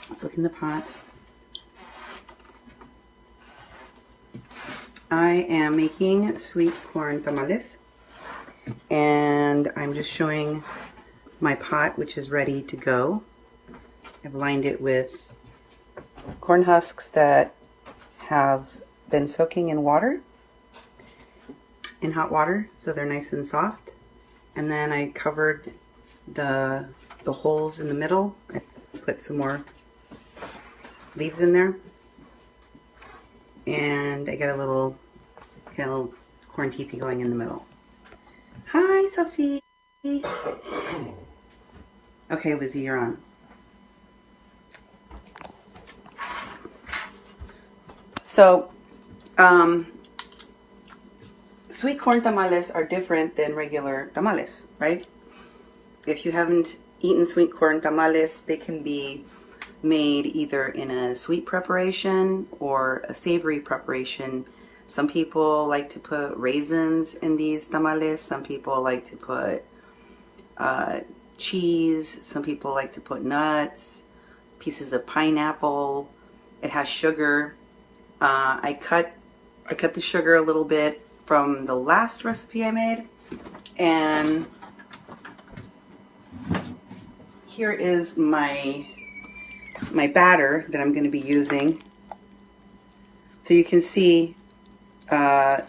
Let's look in the pot. I am making sweet corn tamales, and I'm just showing my pot, which is ready to go. I've lined it with corn husks that have been soaking in water, in hot water, so they're nice and soft. And then I covered the holes in the middle. I put some more leaves in there, and I got a little corn teepee going in the middle. Hi, Sophie. Okay, Lizzie, you're on. So, sweet corn tamales are different than regular tamales, right? If you haven't eaten sweet corn tamales, they can be made either in a sweet preparation or a savory preparation. Some people like to put raisins in these tamales. Some people like to put cheese. Some people like to put nuts, pieces of pineapple. It has sugar. I cut the sugar a little bit from the last recipe I made, and here is my batter that I'm going to be using. So you can see the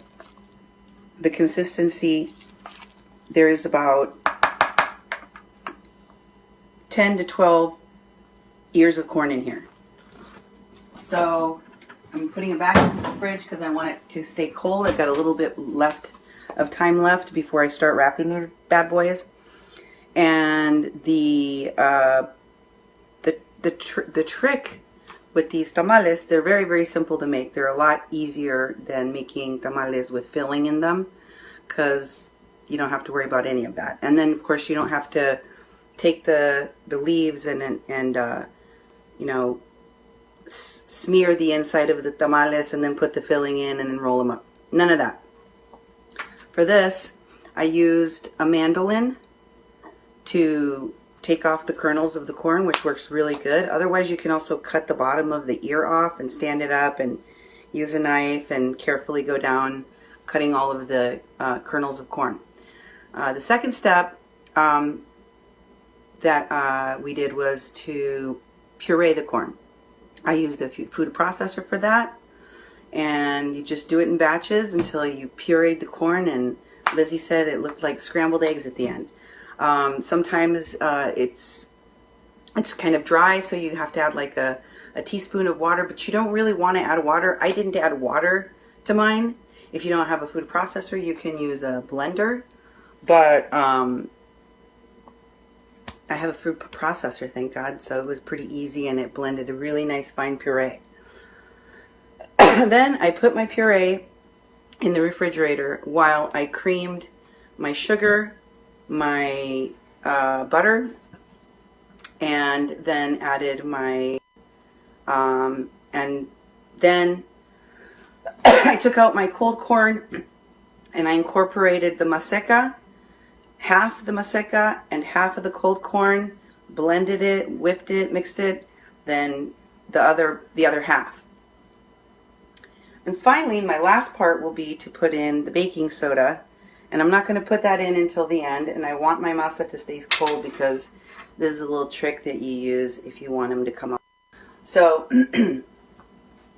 consistency. There is about 10 to 12 ears of corn in here. So I'm putting it back into the fridge because I want it to stay cold. I've got a little bit of time left before I start wrapping these bad boys. And the trick with these tamales, they're very, very simple to make. They're a lot easier than making tamales with filling in them, because you don't have to worry about any of that. And then, of course, you don't have to take the leaves and you know, smear the inside of the tamales and then put the filling in and then roll them up. None of that. For this, I used a mandolin to take off the kernels of the corn, which works really good. Otherwise, you can also cut the bottom of the ear off and stand it up and use a knife and carefully go down, cutting all of the kernels of corn. The second step that we did was to puree the corn. I used a food processor for that, and you just do it in batches until you pureed the corn, and Lizzie said it looked like scrambled eggs at the end. Sometimes it's kind of dry, so you have to add like a teaspoon of water, but you don't really want to add water. I didn't add water to mine. If you don't have a food processor, you can use a blender, but I have a food processor, thank God, so it was pretty easy, and it blended a really nice fine puree. Then I put my puree in the refrigerator while I creamed my sugar, my butter, and then added my, and then I took out my cold corn and I incorporated the maseca, half the maseca and half of the cold corn, blended it, whipped it, mixed it, then the other half. And finally, my last part will be to put in the baking soda, and I'm not going to put that in until the end, and I want my masa to stay cold because this is a little trick that you use if you want them to come up. So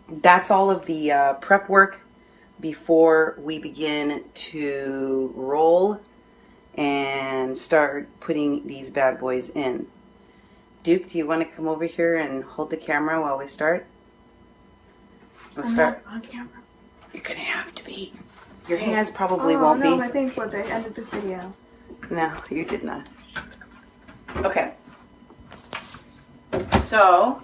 that's all of the prep work before we begin to roll and start putting these bad boys in. Duke, do you want to come over here and hold the camera while we start? We'll start on camera. You're gonna have to be. Your hands probably won't be. Oh no, my thing slipped. I ended the video. No, you did not. Okay. So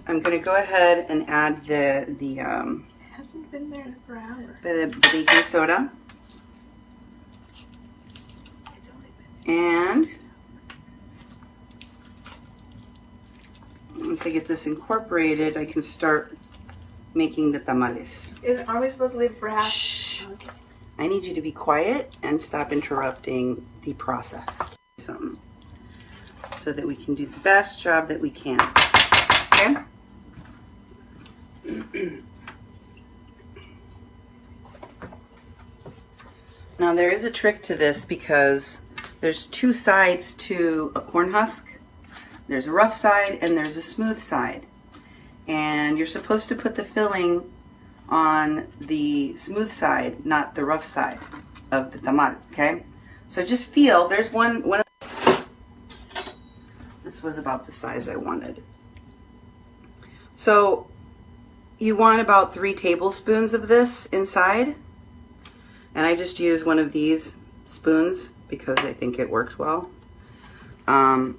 I'm gonna go ahead and add the It hasn't been there for hours. the baking soda. It's only been. And once I get this incorporated, I can start making the tamales. Are we supposed to leave it for half? Shh. Okay. I need you to be quiet and stop interrupting the process. something so that we can do the best job that we can. Okay? Now there is a trick to this because there's two sides to a corn husk. There's a rough side and there's a smooth side. And you're supposed to put the filling on the smooth side, not the rough side of the tamal, okay? So just feel, there's one this was about the size I wanted. So you want about 3 tablespoons of this inside. And I just use one of these spoons because I think it works well. Then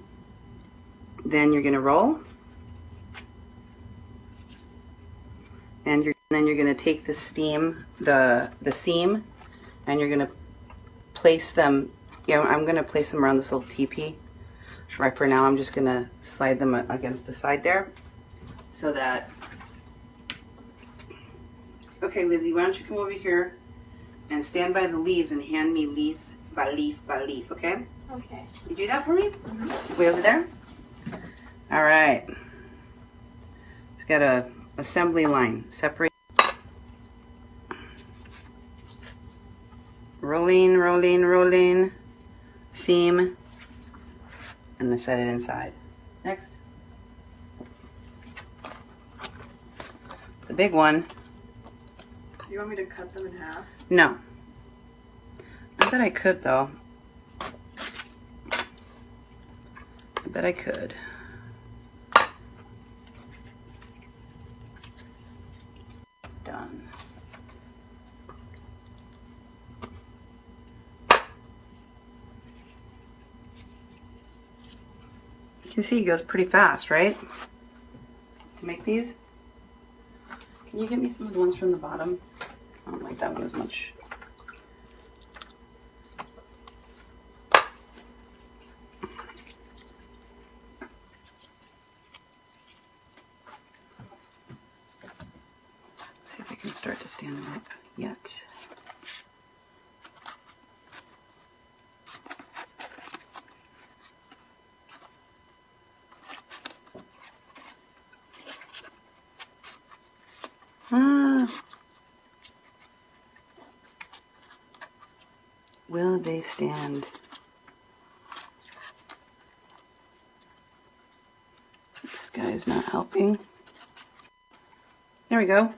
you're going to roll. And then you're going to take the seam, and you're going to place them, I'm going to place them around this little teepee. Right for now, I'm just going to slide them against the side there. So that, okay, Lizzie, why don't you come over here and stand by the leaves and hand me leaf by leaf by leaf, okay? Okay. You do that for me? Mm-hmm. Way over there? All right. It's got a assembly line. Separate. Rolling, rolling, rolling. Seam. And then set it inside. Next. The big one. Do you want me to cut them in half? No. I bet I could, though. I bet I could. Done. You can see it goes pretty fast, right? To make these. Can you get me some of the ones from the bottom? I don't like that one as much. See if I can start to stand them up yet. Will they stand? This guy's not helping. There we go.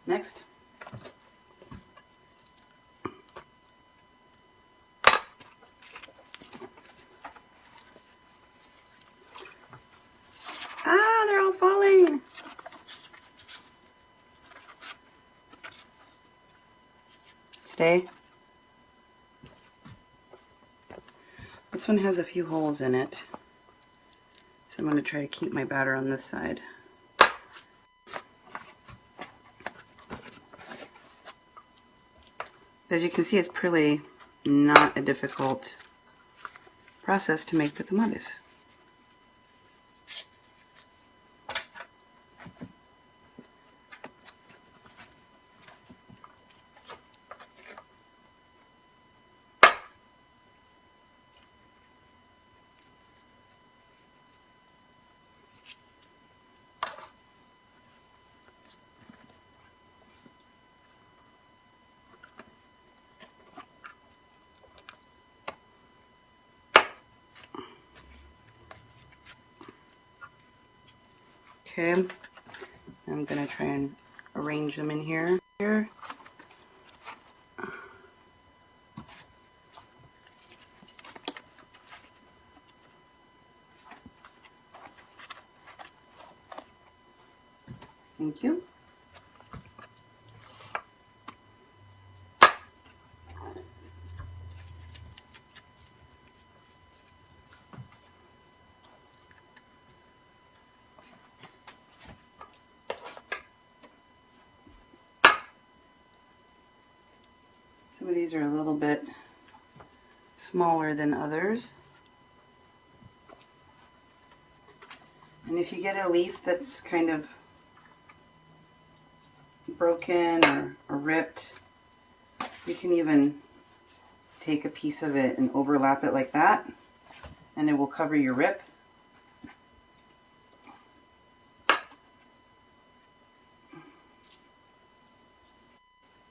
Next. Ah, they're all falling. Stay. This one has a few holes in it, so I'm going to try to keep my batter on this side. As you can see, it's really not a difficult process to make the tamales. Okay, I'm going to try and arrange them in here. Thank you. Some of these are a little bit smaller than others. And if you get a leaf that's kind of broken or ripped, you can even take a piece of it and overlap it like that and it will cover your rip.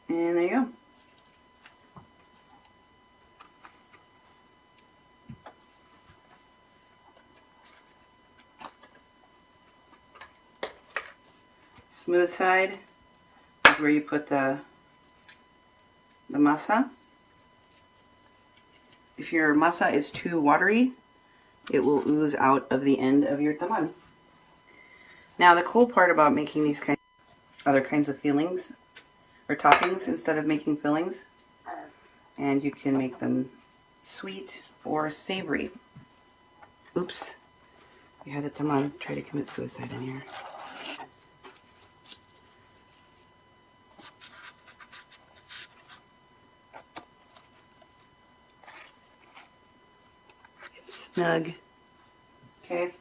And there you go. Smooth side is where you put the masa. If your masa is too watery, it will ooze out of the end of your tamal. Now the cool part about making these other kinds of fillings or toppings instead of making fillings, and you can make them sweet or savory. Oops, we had a tamal try to commit suicide in here. It's snug. Okay.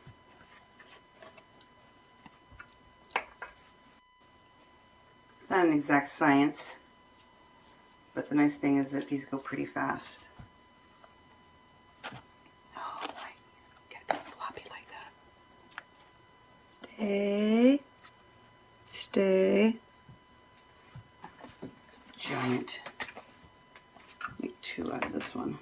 It's not an exact science, but the nice thing is that these go pretty fast. Oh, my, gotta be floppy like that. Stay. Stay. It's giant. Make 2 out of this one.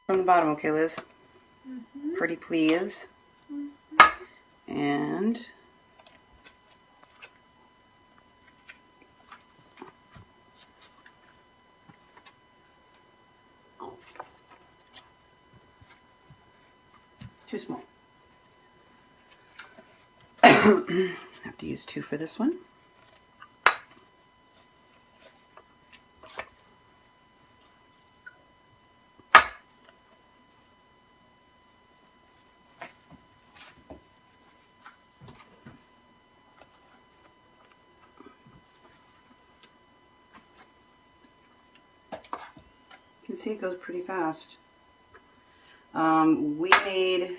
From the bottom, okay, Liz? Pretty please. And too small. Have to use 2 for this one. You can see it goes pretty fast. We made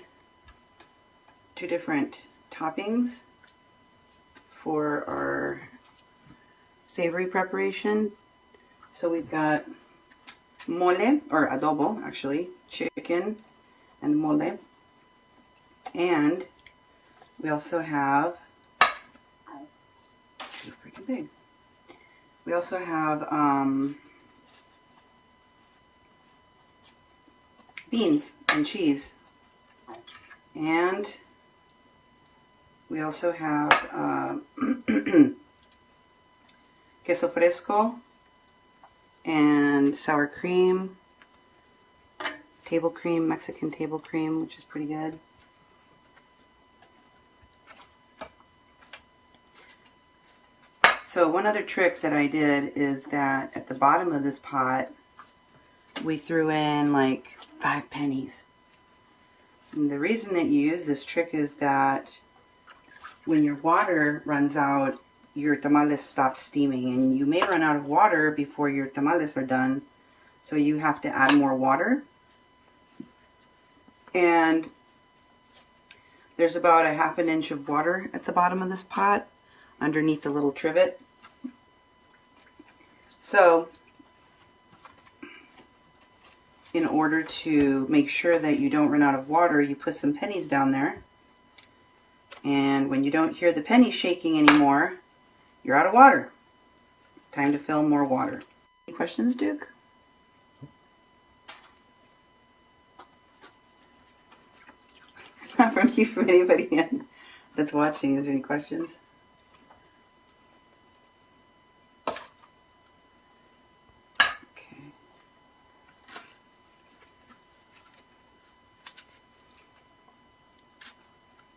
2 different toppings for our savory preparation. So we've got mole, or adobo actually, chicken and mole. And we also have, too freaking big. We also have beans and cheese, and we also have queso fresco and sour cream, table cream, Mexican table cream, which is pretty good. So one other trick that I did is that at the bottom of this pot we threw in like 5 pennies. And the reason that you use this trick is that when your water runs out, your tamales stop steaming, and you may run out of water before your tamales are done, so you have to add more water. And there's about a 1/2 inch of water at the bottom of this pot underneath the little trivet. So in order to make sure that you don't run out of water, you put some pennies down there. And when you don't hear the pennies shaking anymore, you're out of water. Time to fill more water. Any questions, Duke? Not from you, from anybody that's watching. Is there any questions?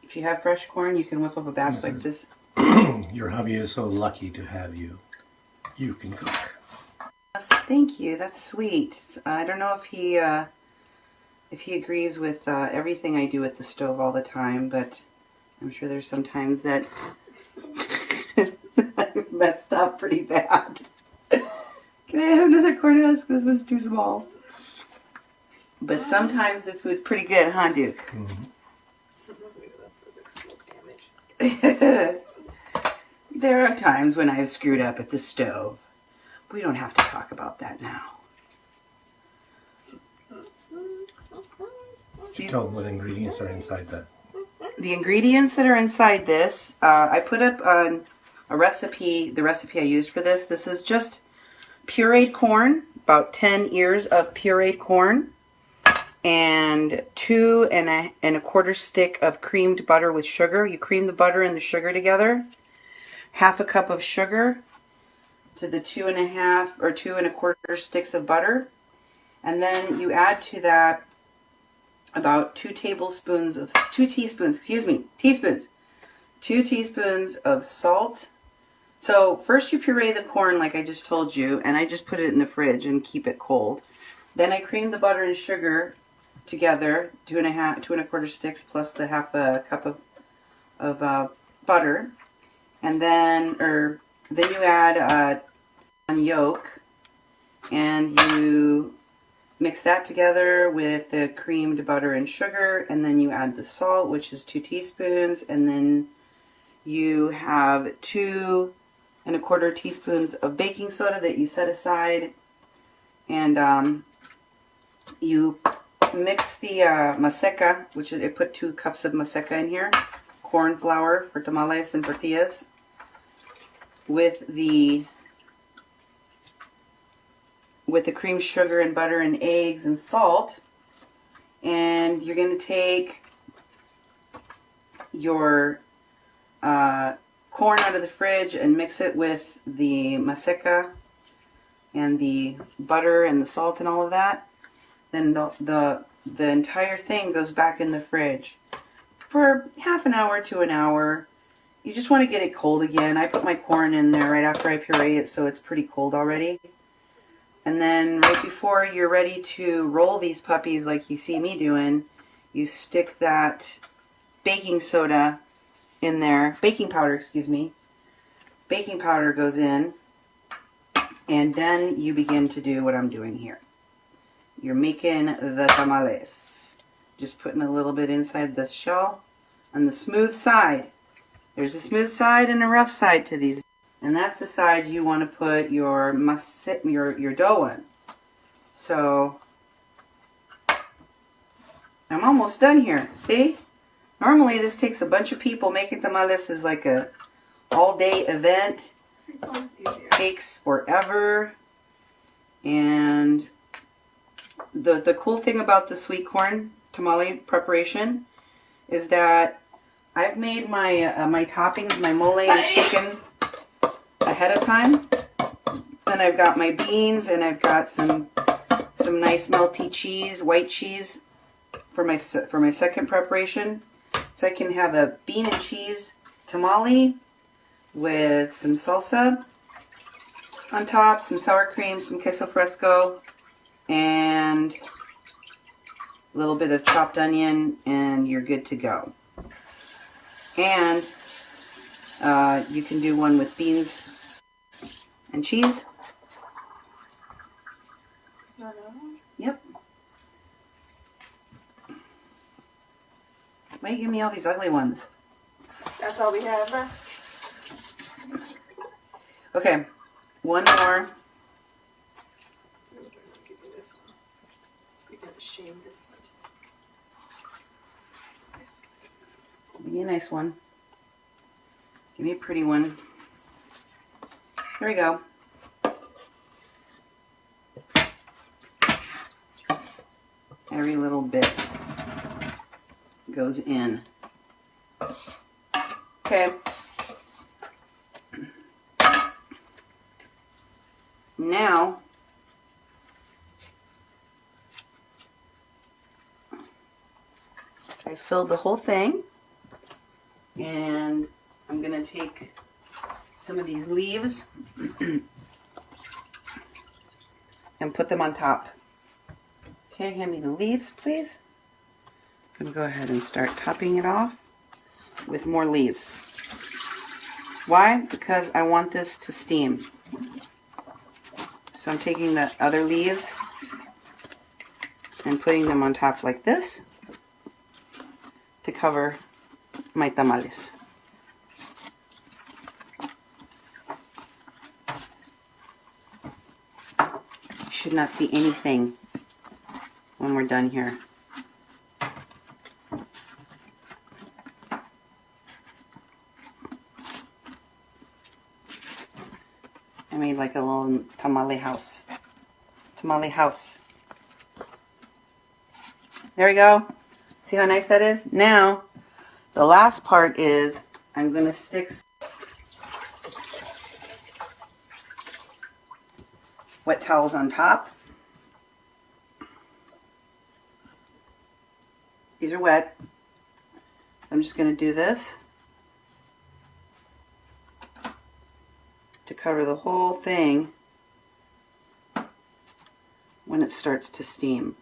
If you have fresh corn, you can whip up a batch like this. Your hubby is so lucky to have you. You can cook. Yes, thank you. That's sweet. I don't know if he agrees with everything I do at the stove all the time, but I'm sure there's some times that I've messed up pretty bad. Can I have another corn husk? This was too small. But sometimes the food's pretty good, huh, Duke? Mm-hmm. There are times when I've screwed up at the stove. We don't have to talk about that now. Tell them what ingredients are inside that. The ingredients that are inside this, I put up on a recipe, the recipe I used for this. This is just pureed corn, about 10 ears of pureed corn, and 2 1/4 stick of creamed butter with sugar. You cream the butter and the sugar together. 1/2 cup of sugar to the 2 1/2 or 2 1/4 sticks of butter. And then you add to that about 2 teaspoons of salt. So first you puree the corn like I just told you, and I just put it in the fridge and keep it cold. Then I cream the butter and sugar together, 2 1/4 sticks plus the 1/2 cup of butter, and then you add yolk, and you mix that together with the creamed butter and sugar, and then you add the salt, which is 2 teaspoons, and then you have 2 1/4 teaspoons of baking soda that you set aside, and you mix the maseca, which I put 2 cups of maseca in here, corn flour for tamales and tortillas, with the cream, sugar, and butter and eggs and salt. And you're going to take your corn out of the fridge and mix it with the maseca and the butter and the salt and all of that. Then the entire thing goes back in the fridge for 1/2 hour to an hour. You just want to get it cold again. I put my corn in there right after I puree it, so it's pretty cold already. And then right before you're ready to roll these puppies like you see me doing, you stick that baking soda in there, baking powder, excuse me. Baking powder goes in, and then you begin to do what I'm doing here. You're making the tamales. Just putting a little bit inside the shell on the smooth side. There's a smooth side and a rough side to these. And that's the side you want to put your dough on. So I'm almost done here. See? Normally this takes a bunch of people. Making tamales is like a all-day event. Takes forever. And the cool thing about the sweet corn tamale preparation is that I've made my toppings, my mole and chicken, ahead of time. Then I've got my beans, and I've got some nice melty cheese, white cheese, for my second preparation. So I can have a bean and cheese tamale with some salsa on top, some sour cream, some queso fresco, and a little bit of chopped onion, and you're good to go. And you can do one with beans and cheese. Yep. Why you give me all these ugly ones? That's all we have left. Okay, one more. Give me this one. We gotta shame this one. Give me a nice one. Give me a pretty one. There we go. Every little bit goes in. Okay. Now, I filled the whole thing, and I'm going to take some of these leaves and put them on top. Okay, hand me the leaves, please. I'm going to go ahead and start topping it off with more leaves. Why? Because I want this to steam. So I'm taking the other leaves and putting them on top like this to cover my tamales. should not see anything when we're done here. I made like a little tamale house. Tamale house. There we go. See how nice that is? Now, the last part is I'm going to stick wet towels on top. These are wet. I'm just going to do this to cover the whole thing when it starts to steam.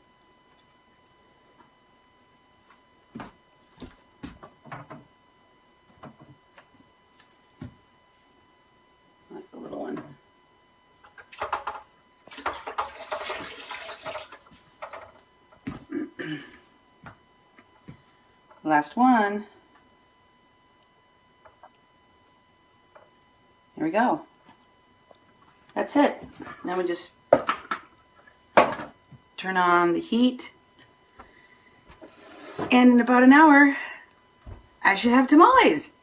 That's the little one. Last one. There we go. That's it. Now we just turn on the heat. And in about an hour, I should have tamales.